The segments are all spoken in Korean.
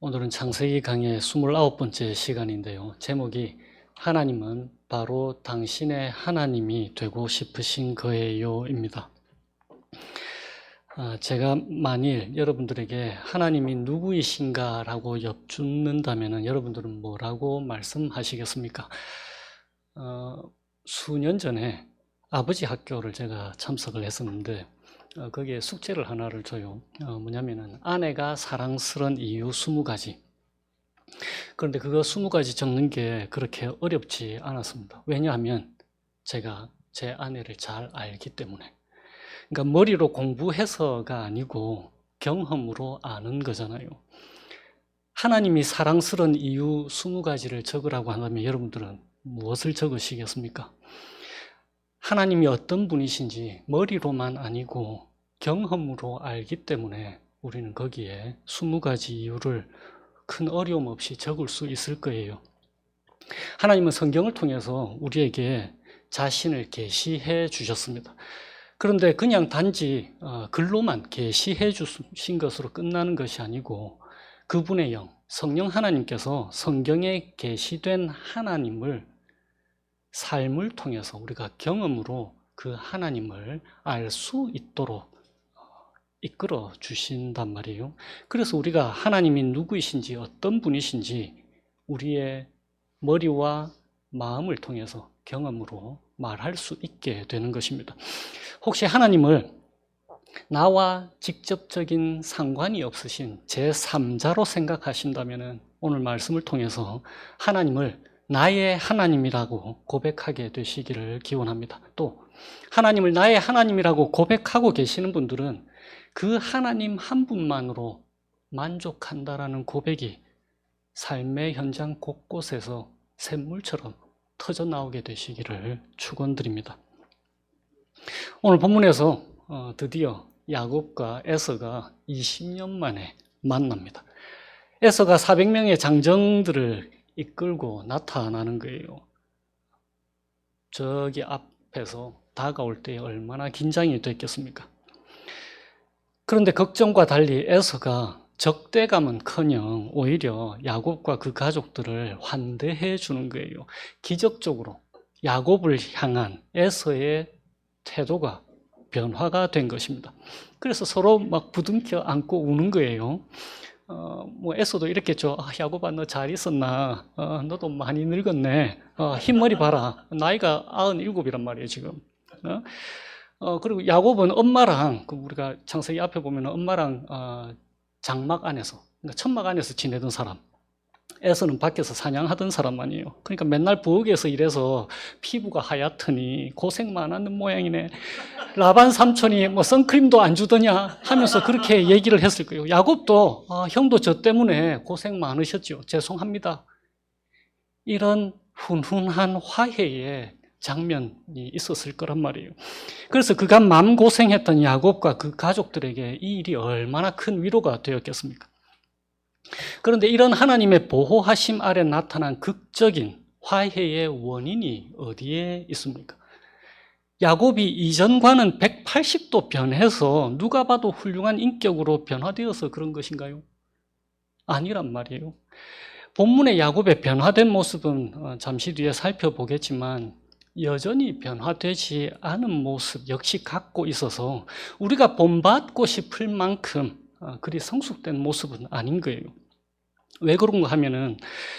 오늘은 창세기 강의 29번째 시간인데요. 제목이 하나님은 바로 당신의 하나님이 되고 싶으신 거예요 입니다. 제가 만일 여러분들에게 하나님이 누구이신가 라고 여쭙는다면 여러분들은 뭐라고 말씀하시겠습니까? 수년 전에 아버지 학교를 제가 참석을 했었는데 거기에 숙제를 하나를 줘요. 뭐냐면은 아내가 사랑스러운 이유 20가지. 그런데 그거 20가지 적는 게 그렇게 어렵지 않았습니다. 왜냐하면 제가 제 아내를 잘 알기 때문에. 그러니까 머리로 공부해서가 아니고 경험으로 아는 거잖아요. 하나님이 사랑스러운 이유 20가지를 적으라고 한다면 여러분들은 무엇을 적으시겠습니까? 하나님이 어떤 분이신지 머리로만 아니고 경험으로 알기 때문에 우리는 거기에 20가지 이유를 큰 어려움 없이 적을 수 있을 거예요. 하나님은 성경을 통해서 우리에게 자신을 계시해 주셨습니다. 그런데 그냥 단지 글로만 계시해 주신 것으로 끝나는 것이 아니고 그분의 영, 성령 하나님께서 성경에 계시된 하나님을 삶을 통해서 우리가 경험으로 그 하나님을 알 수 있도록 이끌어 주신단 말이에요. 그래서 우리가 하나님이 누구이신지 어떤 분이신지 우리의 머리와 마음을 통해서 경험으로 말할 수 있게 되는 것입니다. 혹시 하나님을 나와 직접적인 상관이 없으신 제3자로 생각하신다면 오늘 말씀을 통해서 하나님을 나의 하나님이라고 고백하게 되시기를 기원합니다. 또 하나님을 나의 하나님이라고 고백하고 계시는 분들은 그 하나님 한 분만으로 만족한다라는 고백이 삶의 현장 곳곳에서 샘물처럼 터져 나오게 되시기를 축원드립니다. 오늘 본문에서 드디어 야곱과 에서가 20년 만에 만납니다. 에서가 400명의 장정들을 이끌고 나타나는 거예요. 저기 앞에서 다가올 때 얼마나 긴장이 됐겠습니까? 그런데 걱정과 달리 에서가 적대감은커녕 오히려 야곱과 그 가족들을 환대해 주는 거예요. 기적적으로 야곱을 향한 에서의 태도가 변화가 된 것입니다. 그래서 서로 막 부둥켜 안고 우는 거예요. 에서도 이렇게 야곱아 너 잘 있었나? 너도 많이 늙었네. 흰머리 봐라. 나이가 97이란 말이에요 지금. 그리고 야곱은 엄마랑 우리가 창세기 앞에 보면 엄마랑 장막 안에서 그러니까 천막 안에서 지내던 사람. 에서는 밖에서 사냥하던 사람 아니에요. 그러니까 맨날 부엌에서 일해서 피부가 하얗더니 고생 많았는 모양이네. 라반 삼촌이 뭐 선크림도 안 주더냐 하면서 그렇게 얘기를 했을 거예요. 야곱도 형도 저 때문에 고생 많으셨죠. 죄송합니다. 이런 훈훈한 화해의 장면이 있었을 거란 말이에요. 그래서 그간 마음고생했던 야곱과 그 가족들에게 이 일이 얼마나 큰 위로가 되었겠습니까? 그런데 이런 하나님의 보호하심 아래 나타난 극적인 화해의 원인이 어디에 있습니까? 야곱이 이전과는 180도 변해서 누가 봐도 훌륭한 인격으로 변화되어서 그런 것인가요? 아니란 말이에요. 본문의 야곱의 변화된 모습은 잠시 뒤에 살펴보겠지만 여전히 변화되지 않은 모습 역시 갖고 있어서 우리가 본받고 싶을 만큼 그리 성숙된 모습은 아닌 거예요. 왜 그런가 하면은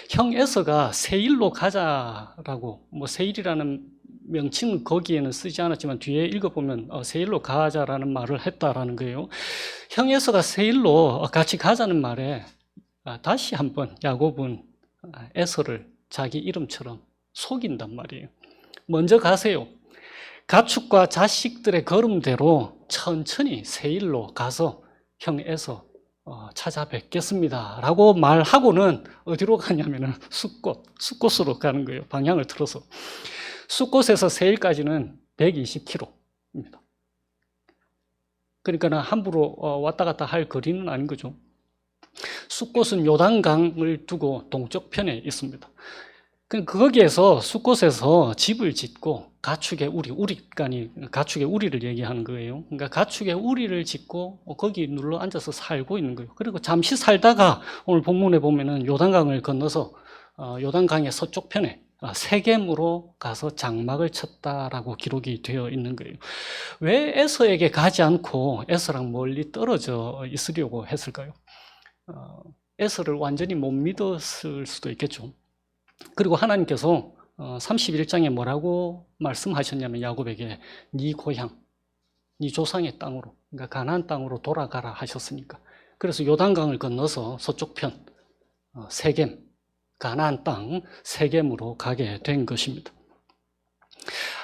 형 에서가 세일로 가자라고 세일이라는 명칭은 거기에는 쓰지 않았지만 뒤에 읽어보면 세일로 가자라는 말을 했다라는 거예요. 형 에서가 세일로 같이 가자는 말에 다시 한번 야곱은 에서를 자기 이름처럼 속인단 말이에요. 먼저 가세요. 가축과 자식들의 걸음대로 천천히 세일로 가서 형 에서 찾아뵙겠습니다 라고 말하고는 어디로 가냐면은 숫곳으로 가는 거예요. 방향을 틀어서. 숫곳에서 세일까지는 120km입니다. 그러니까 함부로 왔다 갔다 할 거리는 아닌 거죠. 숫곳은 요단강을 두고 동쪽 편에 있습니다. 거기에서 숫곳에서 집을 짓고 가축의 우리간이 가축의 우리를 얘기하는 거예요. 그러니까 가축의 우리를 짓고 거기 눌러 앉아서 살고 있는 거예요. 그리고 잠시 살다가 오늘 본문에 보면은 요단강을 건너서 요단강의 서쪽 편에 세겜으로 가서 장막을 쳤다라고 기록이 되어 있는 거예요. 왜 에서에게 가지 않고 에서랑 멀리 떨어져 있으려고 했을까요? 에서를 완전히 못 믿었을 수도 있겠죠. 그리고 하나님께서 31장에 뭐라고 말씀하셨냐면 야곱에게 네 고향, 네 조상의 땅으로, 그러니까 가나안 땅으로 돌아가라 하셨으니까. 그래서 요단강을 건너서 서쪽 편 세겜, 가나안 땅 세겜으로 가게 된 것입니다.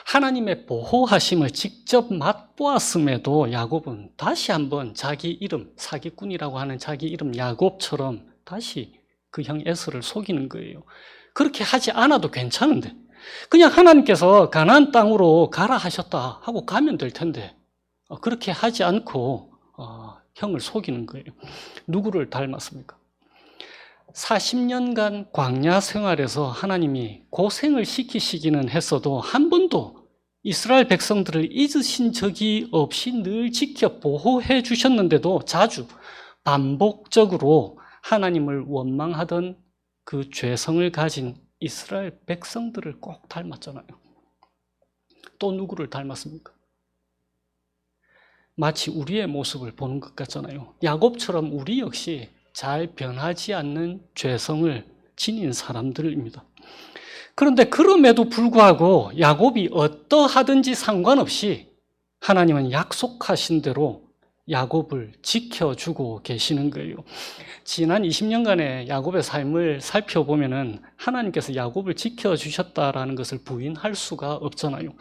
하나님의 보호하심을 직접 맛보았음에도 야곱은 다시 한번 자기 이름, 사기꾼이라고 하는 자기 이름 야곱처럼 다시 그 형 에서를 속이는 거예요. 그렇게 하지 않아도 괜찮은데 그냥 하나님께서 가나안 땅으로 가라 하셨다 하고 가면 될 텐데 그렇게 하지 않고 형을 속이는 거예요. 누구를 닮았습니까? 40년간 광야 생활에서 하나님이 고생을 시키시기는 했어도 한 번도 이스라엘 백성들을 잊으신 적이 없이 늘 지켜 보호해 주셨는데도 자주 반복적으로 하나님을 원망하던 그 죄성을 가진 이스라엘 백성들을 꼭 닮았잖아요. 또 누구를 닮았습니까? 마치 우리의 모습을 보는 것 같잖아요. 야곱처럼 우리 역시 잘 변하지 않는 죄성을 지닌 사람들입니다. 그런데 그럼에도 불구하고 야곱이 어떠하든지 상관없이 하나님은 약속하신 대로 야곱을 지켜주고 계시는 거예요. 지난 20년간의 야곱의 삶을 살펴보면은 하나님께서 야곱을 지켜주셨다라는 것을 부인할 수가 없잖아요.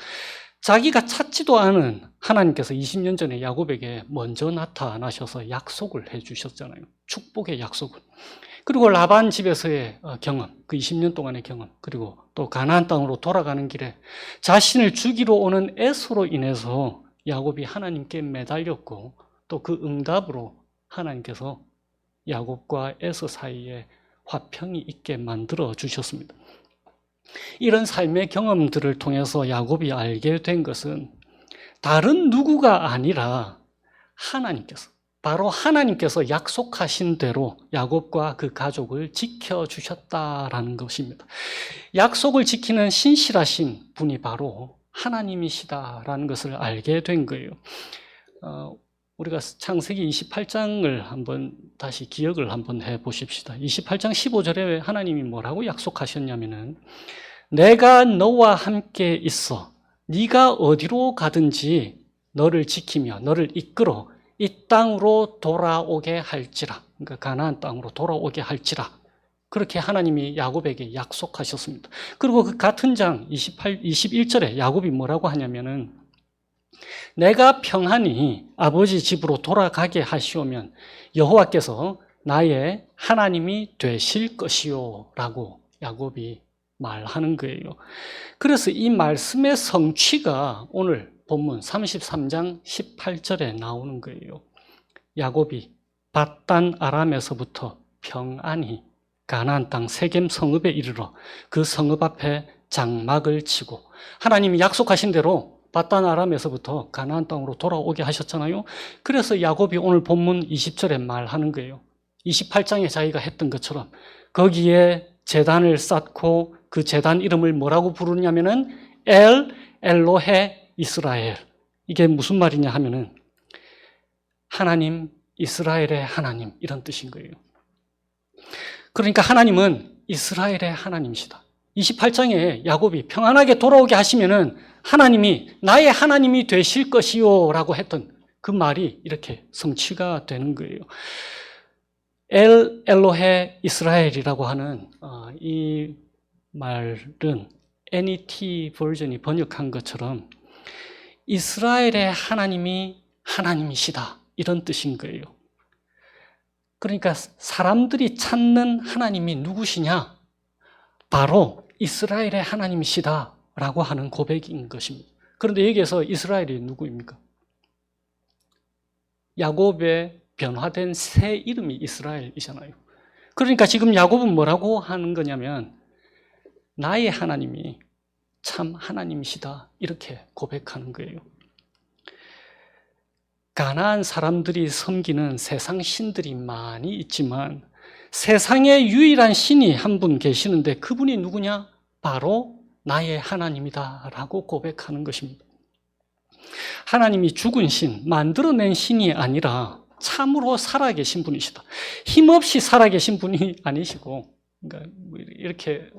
자기가 찾지도 않은 하나님께서 20년 전에 야곱에게 먼저 나타나셔서 약속을 해주셨잖아요. 축복의 약속을. 그리고 라반 집에서의 경험, 그 20년 동안의 경험, 그리고 또 가나안 땅으로 돌아가는 길에 자신을 죽이러 오는 에서로 인해서 야곱이 하나님께 매달렸고 또 그 응답으로 하나님께서 야곱과 에서 사이에 화평이 있게 만들어 주셨습니다. 이런 삶의 경험들을 통해서 야곱이 알게 된 것은 다른 누구가 아니라 하나님께서, 바로 하나님께서 약속하신 대로 야곱과 그 가족을 지켜주셨다라는 것입니다. 약속을 지키는 신실하신 분이 바로 하나님이시다라는 것을 알게 된 거예요. 우리가 창세기 28장을 한번 다시 기억을 한번 해 보십시다. 28장 15절에 하나님이 뭐라고 약속하셨냐면은 내가 너와 함께 있어 네가 어디로 가든지 너를 지키며 너를 이끌어 이 땅으로 돌아오게 할지라. 그러니까 가나안 땅으로 돌아오게 할지라. 그렇게 하나님이 야곱에게 약속하셨습니다. 그리고 그 같은 장 21절에 야곱이 뭐라고 하냐면은 내가 평안히 아버지 집으로 돌아가게 하시오면 여호와께서 나의 하나님이 되실 것이요 라고 야곱이 말하는 거예요. 그래서 이 말씀의 성취가 오늘 본문 33장 18절에 나오는 거예요. 야곱이 밧단 아람에서부터 평안히 가나안 땅 세겜 성읍에 이르러 그 성읍 앞에 장막을 치고 하나님이 약속하신 대로 밧단 아람에서부터 가나안 땅으로 돌아오게 하셨잖아요. 그래서 야곱이 오늘 본문 20절에 말하는 거예요. 28장에 자기가 했던 것처럼 거기에 제단을 쌓고 그 제단 이름을 뭐라고 부르냐면은 엘로헤 이스라엘. 이게 무슨 말이냐 하면은 하나님, 이스라엘의 하나님 이런 뜻인 거예요. 그러니까 하나님은 이스라엘의 하나님이시다. 28장에 야곱이 평안하게 돌아오게 하시면은 하나님이 나의 하나님이 되실 것이요 라고 했던 그 말이 이렇게 성취가 되는 거예요. 엘로헤 이스라엘이라고 하는 이 말은 NET 버전이 번역한 것처럼 이스라엘의 하나님이 하나님이시다 이런 뜻인 거예요. 그러니까 사람들이 찾는 하나님이 누구시냐? 바로 이스라엘의 하나님이시다 라고 하는 고백인 것입니다. 그런데 여기에서 이스라엘이 누구입니까? 야곱의 변화된 새 이름이 이스라엘이잖아요. 그러니까 지금 야곱은 뭐라고 하는 거냐면 나의 하나님이 참 하나님이시다 이렇게 고백하는 거예요. 가나안 사람들이 섬기는 세상 신들이 많이 있지만 세상에 유일한 신이 한 분 계시는데 그분이 누구냐? 바로 나의 하나님이다 라고 고백하는 것입니다. 하나님이 죽은 신, 만들어낸 신이 아니라 참으로 살아계신 분이시다. 힘없이 살아계신 분이 아니시고, 그러니까 이렇게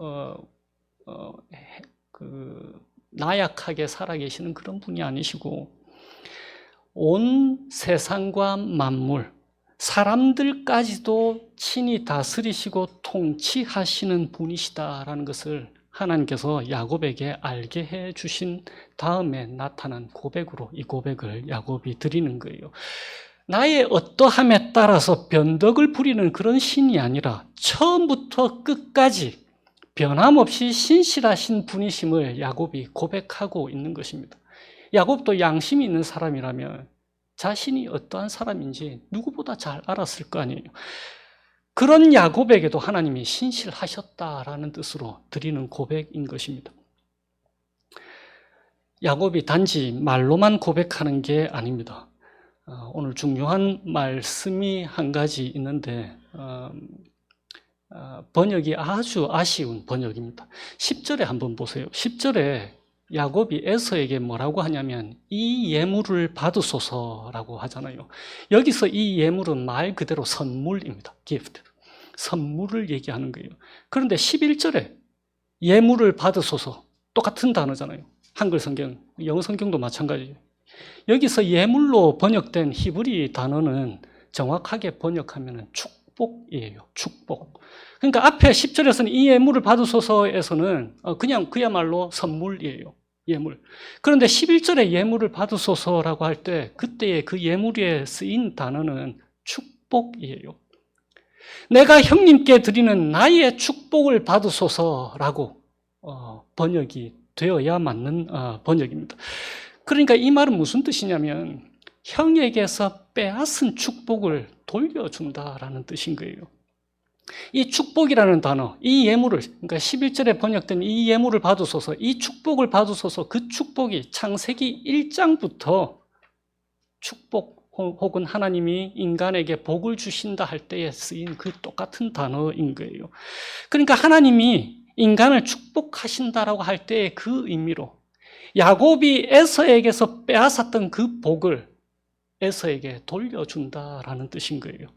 나약하게 살아계시는 그런 분이 아니시고, 온 세상과 만물, 사람들까지도 친히 다스리시고 통치하시는 분이시다라는 것을 하나님께서 야곱에게 알게 해 주신 다음에 나타난 고백으로 이 고백을 야곱이 드리는 거예요. 나의 어떠함에 따라서 변덕을 부리는 그런 신이 아니라 처음부터 끝까지 변함없이 신실하신 분이심을 야곱이 고백하고 있는 것입니다. 야곱도 양심이 있는 사람이라면 자신이 어떠한 사람인지 누구보다 잘 알았을 거 아니에요. 그런 야곱에게도 하나님이 신실하셨다라는 뜻으로 드리는 고백인 것입니다. 야곱이 단지 말로만 고백하는 게 아닙니다. 오늘 중요한 말씀이 한 가지 있는데 번역이 아주 아쉬운 번역입니다. 10절에 한번 보세요. 10절에 야곱이 에서에게 뭐라고 하냐면 이 예물을 받으소서라고 하잖아요. 여기서 이 예물은 말 그대로 선물입니다. gift. 선물을 얘기하는 거예요. 그런데 11절에 예물을 받으소서 똑같은 단어잖아요. 한글 성경, 영어 성경도 마찬가지예요. 여기서 예물로 번역된 히브리 단어는 정확하게 번역하면 축복이에요. 축복. 그러니까 앞에 10절에서는 이 예물을 받으소서에서는 그냥 그야말로 선물이에요. 예물. 그런데 11절에 예물을 받으소서라고 할 때 그때의 그 예물에 쓰인 단어는 축복이에요. 내가 형님께 드리는 나의 축복을 받으소서라고 번역이 되어야 맞는 번역입니다. 그러니까 이 말은 무슨 뜻이냐면 형에게서 빼앗은 축복을 돌려준다라는 뜻인 거예요. 이 축복이라는 단어, 이 예물을, 그러니까 11절에 번역된 이 예물을 받으소서, 이 축복을 받으소서, 그 축복이 창세기 1장부터 축복 혹은 하나님이 인간에게 복을 주신다 할 때에 쓰인 그 똑같은 단어인 거예요. 그러니까 하나님이 인간을 축복하신다라고 할 때의 그 의미로 야곱이 에서에게서 빼앗았던 그 복을 에서에게 돌려준다라는 뜻인 거예요.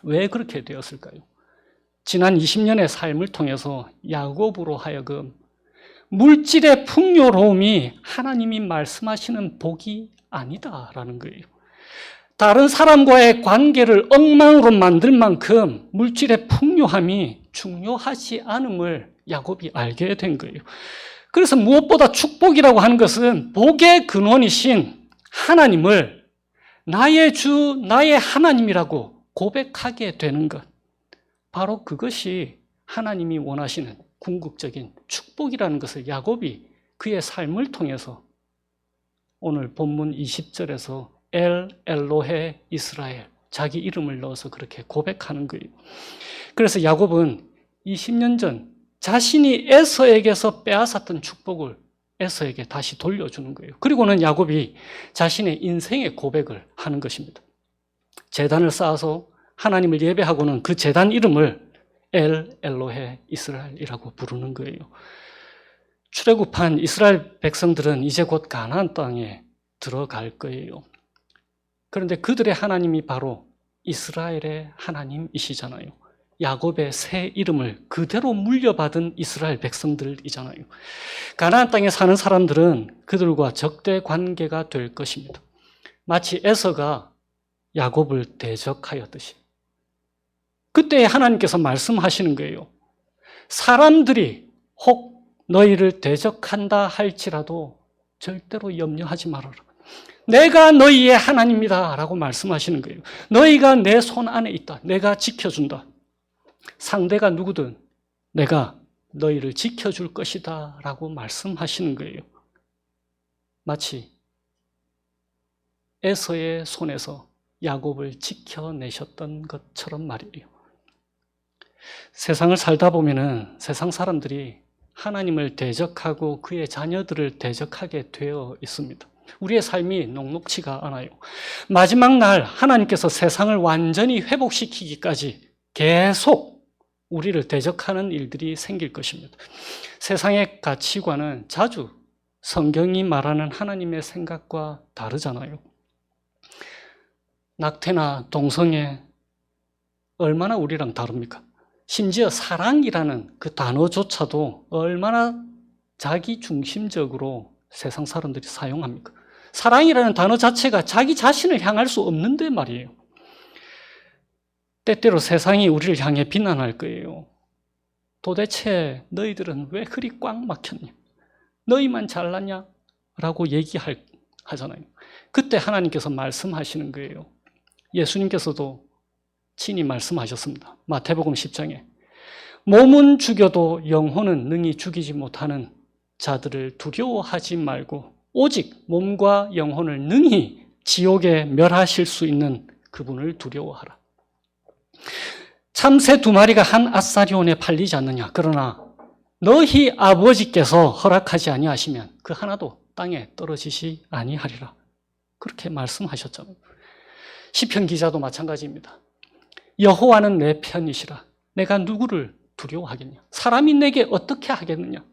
왜 그렇게 되었을까요? 지난 20년의 삶을 통해서 야곱으로 하여금 물질의 풍요로움이 하나님이 말씀하시는 복이 아니다라는 거예요. 다른 사람과의 관계를 엉망으로 만들 만큼 물질의 풍요함이 중요하지 않음을 야곱이 알게 된 거예요. 그래서 무엇보다 축복이라고 하는 것은 복의 근원이신 하나님을 나의 주, 나의 하나님이라고 고백하게 되는 것. 바로 그것이 하나님이 원하시는 궁극적인 축복이라는 것을 야곱이 그의 삶을 통해서 오늘 본문 20절에서 엘로헤 이스라엘, 자기 이름을 넣어서 그렇게 고백하는 거예요. 그래서 야곱은 20년 전 자신이 에서에게서 빼앗았던 축복을 에서에게 다시 돌려주는 거예요. 그리고는 야곱이 자신의 인생의 고백을 하는 것입니다. 제단을 쌓아서 하나님을 예배하고는 그 제단 이름을 엘로헤 이스라엘이라고 부르는 거예요. 출애굽한 이스라엘 백성들은 이제 곧 가나안 땅에 들어갈 거예요. 그런데 그들의 하나님이 바로 이스라엘의 하나님이시잖아요. 야곱의 새 이름을 그대로 물려받은 이스라엘 백성들이잖아요. 가나안 땅에 사는 사람들은 그들과 적대 관계가 될 것입니다. 마치 에서가 야곱을 대적하였듯이. 그때 하나님께서 말씀하시는 거예요. 사람들이 혹 너희를 대적한다 할지라도 절대로 염려하지 말아라. 내가 너희의 하나님이다 라고 말씀하시는 거예요. 너희가 내 손 안에 있다. 내가 지켜준다. 상대가 누구든 내가 너희를 지켜줄 것이다 라고 말씀하시는 거예요. 마치 에서의 손에서 야곱을 지켜내셨던 것처럼 말이에요. 세상을 살다 보면은 세상 사람들이 하나님을 대적하고 그의 자녀들을 대적하게 되어 있습니다. 우리의 삶이 녹록치가 않아요. 마지막 날 하나님께서 세상을 완전히 회복시키기까지 계속 우리를 대적하는 일들이 생길 것입니다. 세상의 가치관은 자주 성경이 말하는 하나님의 생각과 다르잖아요. 낙태나 동성애 얼마나 우리랑 다릅니까? 심지어 사랑이라는 그 단어조차도 얼마나 자기 중심적으로 세상 사람들이 사용합니까? 사랑이라는 단어 자체가 자기 자신을 향할 수 없는데 말이에요. 때때로 세상이 우리를 향해 비난할 거예요. 도대체 너희들은 왜 그리 꽉 막혔냐? 너희만 잘났냐? 라고 하잖아요. 그때 하나님께서 말씀하시는 거예요. 예수님께서도 친히 말씀하셨습니다. 마태복음 10장에 몸은 죽여도 영혼은 능히 죽이지 못하는 자들을 두려워하지 말고 오직 몸과 영혼을 능히 지옥에 멸하실 수 있는 그분을 두려워하라. 참새 2마리가 한 아사리온에 팔리지 않느냐. 그러나 너희 아버지께서 허락하지 아니하시면 그 하나도 땅에 떨어지시 아니하리라. 그렇게 말씀하셨잖아요. 시편 기자도 마찬가지입니다. 여호와는 내 편이시라. 내가 누구를 두려워하겠냐? 사람이 내게 어떻게 하겠느냐?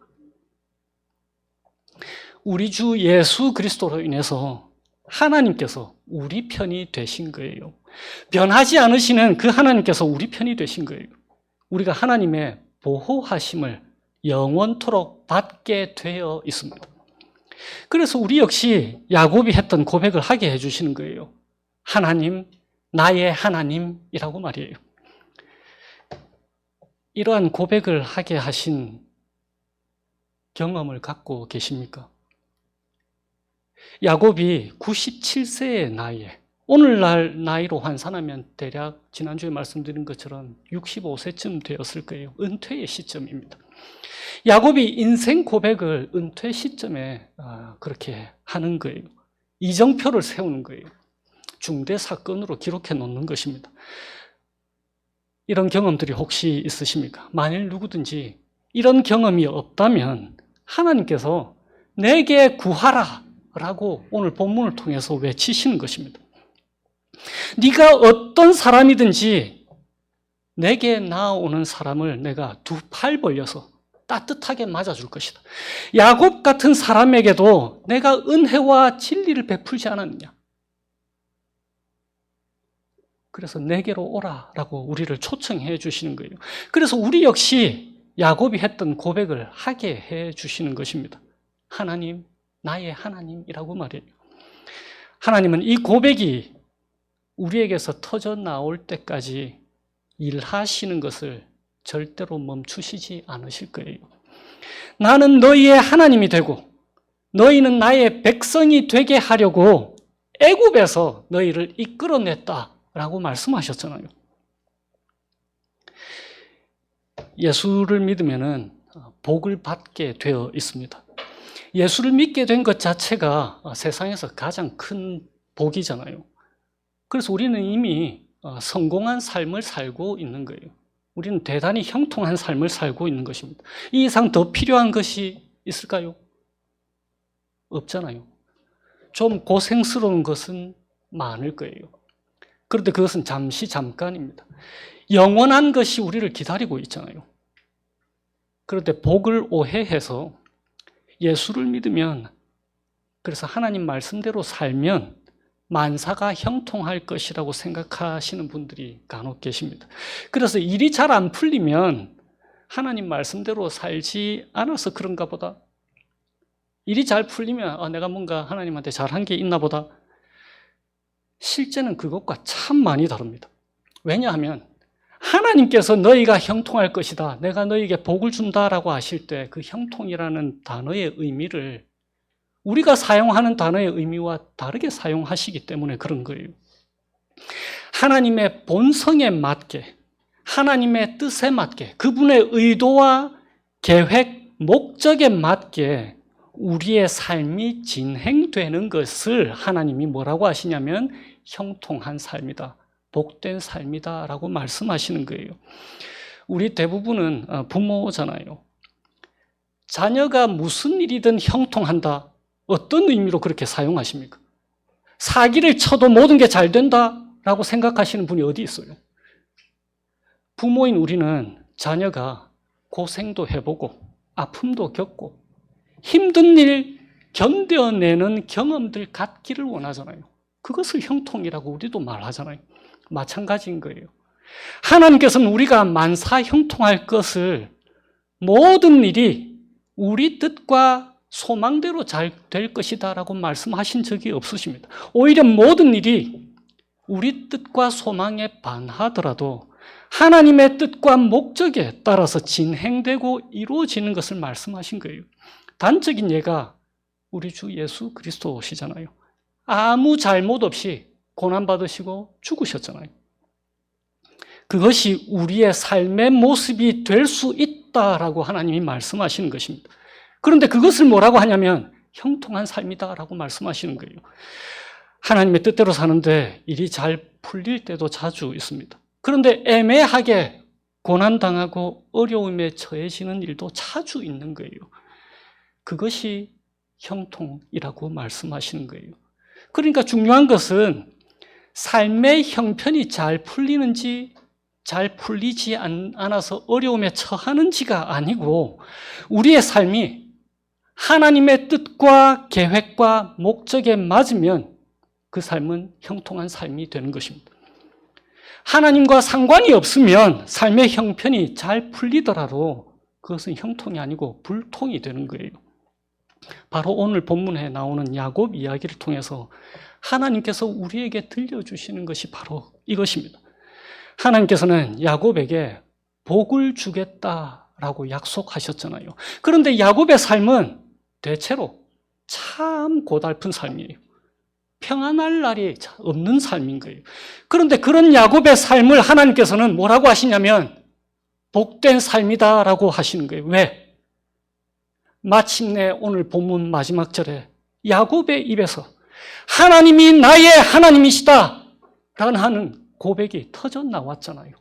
우리 주 예수 그리스도로 인해서 하나님께서 우리 편이 되신 거예요. 변하지 않으시는 그 하나님께서 우리 편이 되신 거예요. 우리가 하나님의 보호하심을 영원토록 받게 되어 있습니다. 그래서 우리 역시 야곱이 했던 고백을 하게 해주시는 거예요. 하나님, 나의 하나님이라고 말이에요. 이러한 고백을 하게 하신 경험을 갖고 계십니까? 야곱이 97세의 나이에, 오늘날 나이로 환산하면 대략 지난주에 말씀드린 것처럼 65세쯤 되었을 거예요. 은퇴의 시점입니다. 야곱이 인생 고백을 은퇴 시점에 그렇게 하는 거예요. 이정표를 세우는 거예요. 중대 사건으로 기록해 놓는 것입니다. 이런 경험들이 혹시 있으십니까? 만일 누구든지 이런 경험이 없다면 하나님께서 내게 구하라 라고 오늘 본문을 통해서 외치시는 것입니다. 네가 어떤 사람이든지 내게 나아오는 사람을 내가 2팔 벌려서 따뜻하게 맞아줄 것이다. 야곱 같은 사람에게도 내가 은혜와 진리를 베풀지 않았느냐? 그래서 내게로 오라라고 우리를 초청해 주시는 거예요. 그래서 우리 역시 야곱이 했던 고백을 하게 해 주시는 것입니다. 하나님, 나의 하나님이라고 말해요. 하나님은 이 고백이 우리에게서 터져 나올 때까지 일하시는 것을 절대로 멈추시지 않으실 거예요. 나는 너희의 하나님이 되고 너희는 나의 백성이 되게 하려고 애굽에서 너희를 이끌어냈다라고 말씀하셨잖아요. 예수를 믿으면은 복을 받게 되어 있습니다. 예수를 믿게 된 것 자체가 세상에서 가장 큰 복이잖아요. 그래서 우리는 이미 성공한 삶을 살고 있는 거예요. 우리는 대단히 형통한 삶을 살고 있는 것입니다. 이 이상 더 필요한 것이 있을까요? 없잖아요. 좀 고생스러운 것은 많을 거예요. 그런데 그것은 잠깐입니다. 영원한 것이 우리를 기다리고 있잖아요. 그런데 복을 오해해서 예수를 믿으면, 그래서 하나님 말씀대로 살면 만사가 형통할 것이라고 생각하시는 분들이 간혹 계십니다. 그래서 일이 잘 안 풀리면 하나님 말씀대로 살지 않아서 그런가 보다. 일이 잘 풀리면 내가 뭔가 하나님한테 잘한 게 있나 보다. 실제는 그것과 참 많이 다릅니다. 왜냐하면 하나님께서 너희가 형통할 것이다, 내가 너희에게 복을 준다라고 하실 때 그 형통이라는 단어의 의미를 우리가 사용하는 단어의 의미와 다르게 사용하시기 때문에 그런 거예요. 하나님의 본성에 맞게, 하나님의 뜻에 맞게, 그분의 의도와 계획, 목적에 맞게 우리의 삶이 진행되는 것을 하나님이 뭐라고 하시냐면 형통한 삶이다, 복된 삶이다 라고 말씀하시는 거예요. 우리 대부분은 부모잖아요. 자녀가 무슨 일이든 형통한다. 어떤 의미로 그렇게 사용하십니까? 사기를 쳐도 모든 게 잘 된다라고 생각하시는 분이 어디 있어요? 부모인 우리는 자녀가 고생도 해보고 아픔도 겪고 힘든 일 견뎌내는 경험들 갖기를 원하잖아요. 그것을 형통이라고 우리도 말하잖아요. 마찬가지인 거예요. 하나님께서는 우리가 만사 형통할 것을 모든 일이 우리 뜻과 소망대로 잘 될 것이다 라고 말씀하신 적이 없으십니다. 오히려 모든 일이 우리 뜻과 소망에 반하더라도 하나님의 뜻과 목적에 따라서 진행되고 이루어지는 것을 말씀하신 거예요. 단적인 예가 우리 주 예수 그리스도시잖아요. 아무 잘못 없이 고난받으시고 죽으셨잖아요. 그것이 우리의 삶의 모습이 될 수 있다라고 하나님이 말씀하시는 것입니다. 그런데 그것을 뭐라고 하냐면 형통한 삶이다라고 말씀하시는 거예요. 하나님의 뜻대로 사는데 일이 잘 풀릴 때도 자주 있습니다. 그런데 애매하게 고난당하고 어려움에 처해지는 일도 자주 있는 거예요. 그것이 형통이라고 말씀하시는 거예요. 그러니까 중요한 것은 삶의 형편이 잘 풀리는지 잘 풀리지 않아서 어려움에 처하는지가 아니고 우리의 삶이 하나님의 뜻과 계획과 목적에 맞으면 그 삶은 형통한 삶이 되는 것입니다. 하나님과 상관이 없으면 삶의 형편이 잘 풀리더라도 그것은 형통이 아니고 불통이 되는 거예요. 바로 오늘 본문에 나오는 야곱 이야기를 통해서 하나님께서 우리에게 들려주시는 것이 바로 이것입니다. 하나님께서는 야곱에게 복을 주겠다라고 약속하셨잖아요. 그런데 야곱의 삶은 대체로 참 고달픈 삶이에요. 평안할 날이 없는 삶인 거예요. 그런데 그런 야곱의 삶을 하나님께서는 뭐라고 하시냐면 복된 삶이다라고 하시는 거예요. 왜? 마침내 오늘 본문 마지막 절에 야곱의 입에서 하나님이 나의 하나님이시다 라는 고백이 터져 나왔잖아요.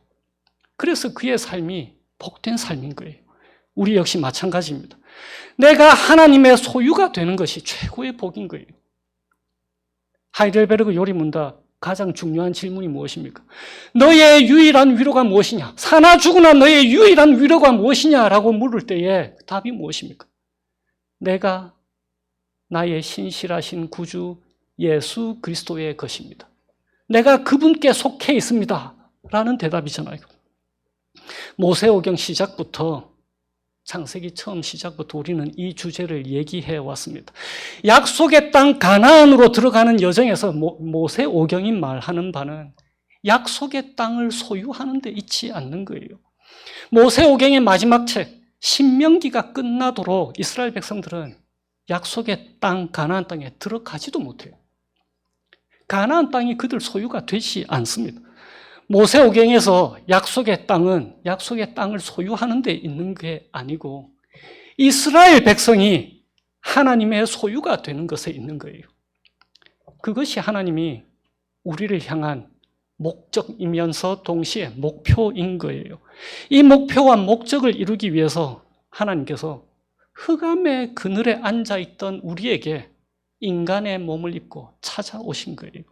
그래서 그의 삶이 복된 삶인 거예요. 우리 역시 마찬가지입니다. 내가 하나님의 소유가 되는 것이 최고의 복인 거예요. 하이델베르그 요리문답 가장 중요한 질문이 무엇입니까? 너의 유일한 위로가 무엇이냐? 사나 죽으나 너의 유일한 위로가 무엇이냐라고 물을 때에 답이 무엇입니까? 내가 나의 신실하신 구주 예수 그리스도의 것입니다. 내가 그분께 속해 있습니다. 라는 대답이잖아요. 모세오경 시작부터 창세기 처음 시작부터 우리는 이 주제를 얘기해 왔습니다. 약속의 땅 가나안으로 들어가는 여정에서 모세오경이 말하는 바는 약속의 땅을 소유하는 데 있지 않는 거예요. 모세오경의 마지막 책 신명기가 끝나도록 이스라엘 백성들은 약속의 땅 가나안 땅에 들어가지도 못해요. 가나안 땅이 그들 소유가 되지 않습니다. 모세오경에서 약속의 땅을 소유하는 데 있는 게 아니고 이스라엘 백성이 하나님의 소유가 되는 것에 있는 거예요. 그것이 하나님이 우리를 향한 목적이면서 동시에 목표인 거예요. 이 목표와 목적을 이루기 위해서 하나님께서 흑암의 그늘에 앉아있던 우리에게 인간의 몸을 입고 찾아오신 거예요.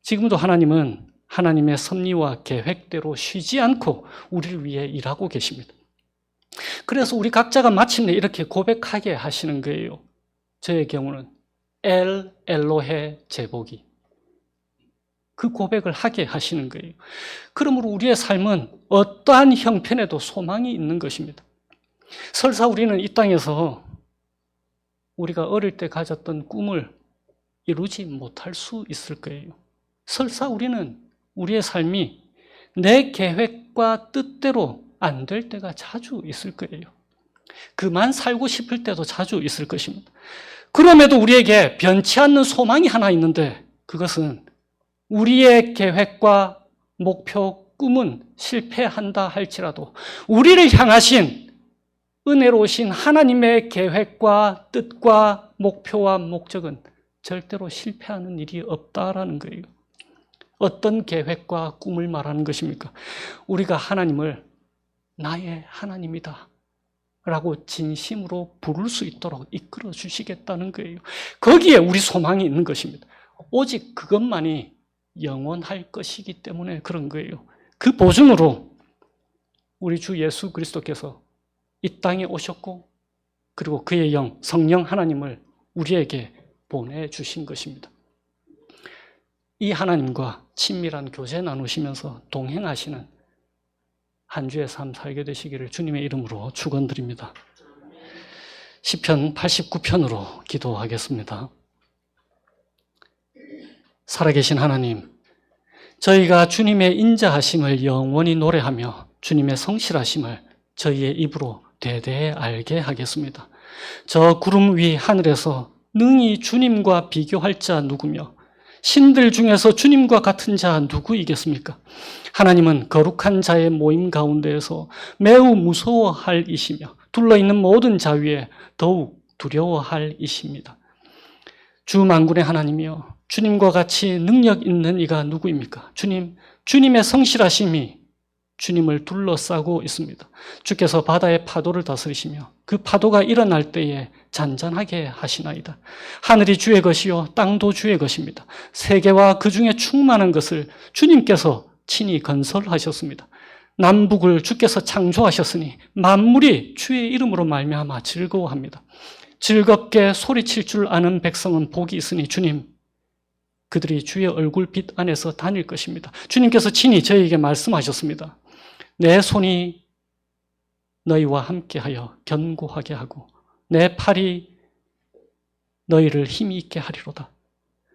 지금도 하나님은 하나님의 섭리와 계획대로 쉬지 않고 우리를 위해 일하고 계십니다. 그래서 우리 각자가 마침내 이렇게 고백하게 하시는 거예요. 저의 경우는 엘 엘로헤 제복이 그 고백을 하게 하시는 거예요. 그러므로 우리의 삶은 어떠한 형편에도 소망이 있는 것입니다. 설사 우리는 이 땅에서 우리가 어릴 때 가졌던 꿈을 이루지 못할 수 있을 거예요. 설사 우리는 우리의 삶이 내 계획과 뜻대로 안 될 때가 자주 있을 거예요. 그만 살고 싶을 때도 자주 있을 것입니다. 그럼에도 우리에게 변치 않는 소망이 하나 있는데 그것은 우리의 계획과 목표, 꿈은 실패한다 할지라도 우리를 향하신 은혜로우신 하나님의 계획과 뜻과 목표와 목적은 절대로 실패하는 일이 없다라는 거예요. 어떤 계획과 꿈을 말하는 것입니까? 우리가 하나님을 나의 하나님이다 라고 진심으로 부를 수 있도록 이끌어 주시겠다는 거예요. 거기에 우리 소망이 있는 것입니다. 오직 그것만이 영원할 것이기 때문에 그런 거예요. 그 보증으로 우리 주 예수 그리스도께서 이 땅에 오셨고 그리고 그의 영, 성령 하나님을 우리에게 보내주신 것입니다. 이 하나님과 친밀한 교제 나누시면서 동행하시는 한 주의 삶 살게 되시기를 주님의 이름으로 축원드립니다. 시편 89편으로 기도하겠습니다. 살아계신 하나님, 저희가 주님의 인자하심을 영원히 노래하며 주님의 성실하심을 저희의 입으로 대대에 알게 하겠습니다. 저 구름 위 하늘에서 능히 주님과 비교할 자 누구며 신들 중에서 주님과 같은 자 누구이겠습니까? 하나님은 거룩한 자의 모임 가운데에서 매우 무서워할 이시며 둘러있는 모든 자 위에 더욱 두려워할 이십니다. 주 만군의 하나님이여, 주님과 같이 능력 있는 이가 누구입니까? 주님의 성실하심이 주님을 둘러싸고 있습니다. 주께서 바다의 파도를 다스리시며 그 파도가 일어날 때에 잔잔하게 하시나이다. 하늘이 주의 것이요 땅도 주의 것입니다. 세계와 그 중에 충만한 것을 주님께서 친히 건설하셨습니다. 남북을 주께서 창조하셨으니 만물이 주의 이름으로 말미암아 즐거워합니다. 즐겁게 소리칠 줄 아는 백성은 복이 있으니 주님, 그들이 주의 얼굴빛 안에서 다닐 것입니다. 주님께서 친히 저희에게 말씀하셨습니다. 내 손이 너희와 함께하여 견고하게 하고 내 팔이 너희를 힘이 있게 하리로다.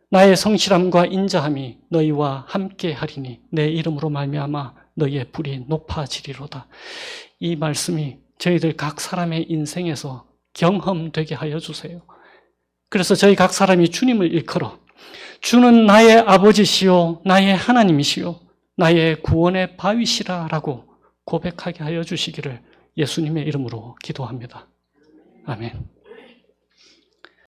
나의 성실함과 인자함이 너희와 함께하리니 내 이름으로 말미암아 너희의 불이 높아지리로다. 이 말씀이 저희들 각 사람의 인생에서 경험되게 하여 주세요. 그래서 저희 각 사람이 주님을 일컬어 주는 나의 아버지시요 나의 하나님이시요 나의 구원의 바위시라라고 고백하게 하여 주시기를 예수님의 이름으로 기도합니다. 아멘.